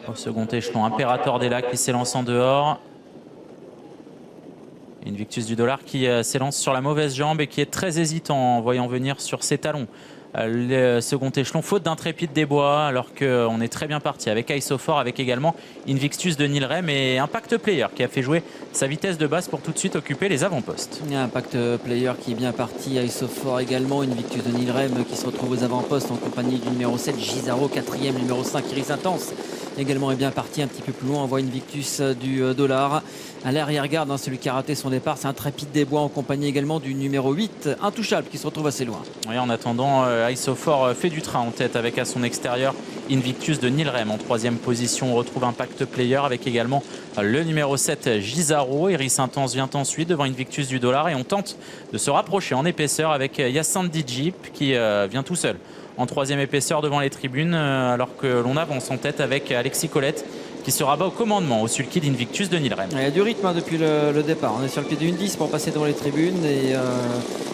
Au second échelon, Imperator Della qui s'élance en dehors. Invictus du Dollar qui s'élance sur la mauvaise jambe et qui est très hésitant en voyant venir sur ses talons le second échelon, faute d'intrépide des bois, alors qu'on est très bien parti avec Isofor, avec également Invictus de Nilrem et Impact Player qui a fait jouer sa vitesse de base pour tout de suite occuper les avant-postes. Impact Player qui est bien parti, Isofor également, Invictus de Nilrem qui se retrouve aux avant-postes en compagnie du numéro 7, Gizaro, 4e, numéro 5, Iris Intense également est bien parti un petit peu plus loin. On voit Invictus du Dollar à l'arrière-garde, celui qui a raté son départ, c'est Intrépide des Bois en compagnie également du numéro 8, Intouchable, qui se retrouve assez loin. Oui, en attendant, Isofor fait du train en tête avec à son extérieur Invictus de Nilrem. En troisième position, on retrouve Impact Player avec également le numéro 7, Gizaro. Iris Intense vient ensuite devant Invictus du Dollar et on tente de se rapprocher en épaisseur avec Hyacinthe Jeep qui vient tout seul en troisième épaisseur devant les tribunes, alors que l'on avance en tête avec Alexis Colette qui se rabat au commandement au sulky d'Invictus de Nilrem. Il y a du rythme depuis le départ. On est sur le pied d'une 10 pour passer devant les tribunes et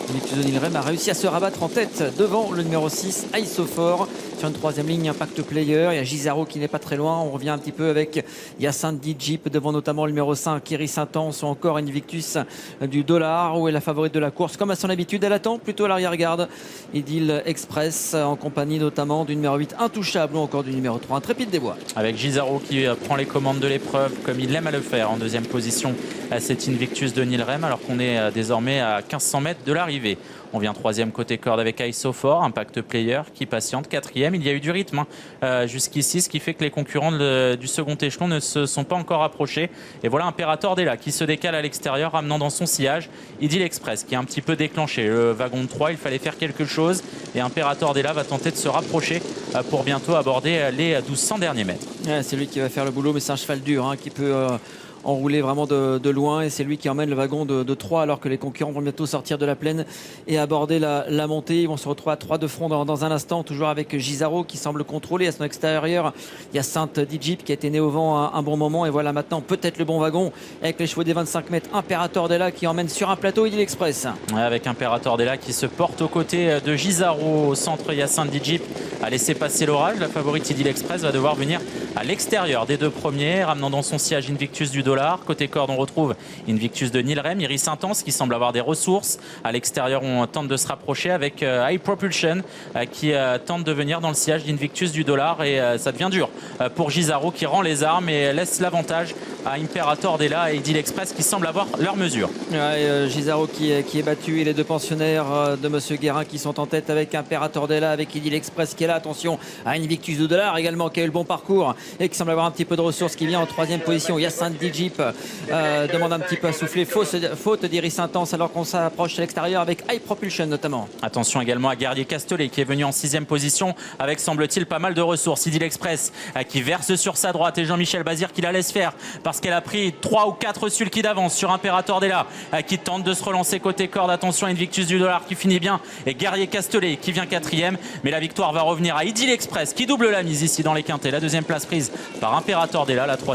Invictus de Nilrem a réussi à se rabattre en tête devant le numéro 6, Isofor. Sur une troisième ligne, Impact Player. Il y a Gizaro qui n'est pas très loin. On revient un petit peu avec Hyacinthe Jeep devant notamment le numéro 5, Iris Intense ou encore Invictus du Dollar, où est la favorite de la course. Comme à son habitude, elle attend plutôt à l'arrière-garde. Idil Express en compagnie notamment du numéro 8, Intouchable ou encore du numéro 3, Intrépide des Bois. Avec Gizaro qui prend les commandes de l'épreuve comme il aime à le faire en deuxième position à cet Invictus de Nilrem, alors qu'on est désormais à 1500 mètres de l'arrivée. On vient troisième côté corde avec Isofor, Impact Player qui patiente, quatrième. Il y a eu du rythme jusqu'ici, ce qui fait que les concurrents du second échelon ne se sont pas encore approchés. Et voilà Imperator Della qui se décale à l'extérieur, ramenant dans son sillage Idil Express qui est un petit peu déclenché. Le wagon de 3, il fallait faire quelque chose et Imperator Della va tenter de se rapprocher pour bientôt aborder les 1200 derniers mètres. Ouais, c'est lui qui va faire le boulot, mais c'est un cheval dur qui peut enroulé vraiment de loin et c'est lui qui emmène le wagon de 3 alors que les concurrents vont bientôt sortir de la plaine et aborder la montée. Ils vont se retrouver à 3 de front dans un instant, toujours avec Gizaro qui semble contrôler à son extérieur. Il y a Sainte Jeep qui a été né au vent un bon moment et voilà maintenant peut-être le bon wagon avec les chevaux des 25 mètres. Imperator Della qui emmène sur un plateau Idil Express. Ouais, avec Imperator Della qui se porte aux côtés de Gizaro au centre. Hyacinthe Jeep a laissé passer l'orage. La favorite Idil Express va devoir venir à l'extérieur des deux premiers, ramenant dans son sillage Invictus du Dollar. Côté corde, on retrouve Invictus de Nilrem, Iris Intense qui semble avoir des ressources. À l'extérieur, on tente de se rapprocher avec High Propulsion qui tente de venir dans le sillage d'Invictus du Dollar et ça devient dur pour Gizaro qui rend les armes et laisse l'avantage à Imperator Della et Idil Express qui semblent avoir leur mesure. Ouais, Gizaro qui est battu et les deux pensionnaires de Monsieur Guérin qui sont en tête avec Imperator Della, avec Idil Express qui est là. Attention à Invictus du Dollar également qui a eu le bon parcours et qui semble avoir un petit peu de ressources, qui vient en troisième position. Hyacinthe Jeep demande un petit peu à souffler, faute d'Iris Intense alors qu'on s'approche à l'extérieur avec High Propulsion notamment. Attention également à Guerrier Castellet qui est venu en 6e position avec semble-t-il pas mal de ressources. Idil Express qui verse sur sa droite et Jean-Michel Bazir qui la laisse faire parce qu'elle a pris 3 ou 4 sulky d'avance sur Imperator Della qui tente de se relancer côté corde. Attention Invictus du Dollar qui finit bien et Guerrier Castellet qui vient 4e, mais la victoire va revenir à Idil Express qui double la mise ici dans les quintets. La deuxième place prise par Imperator Della, la troisième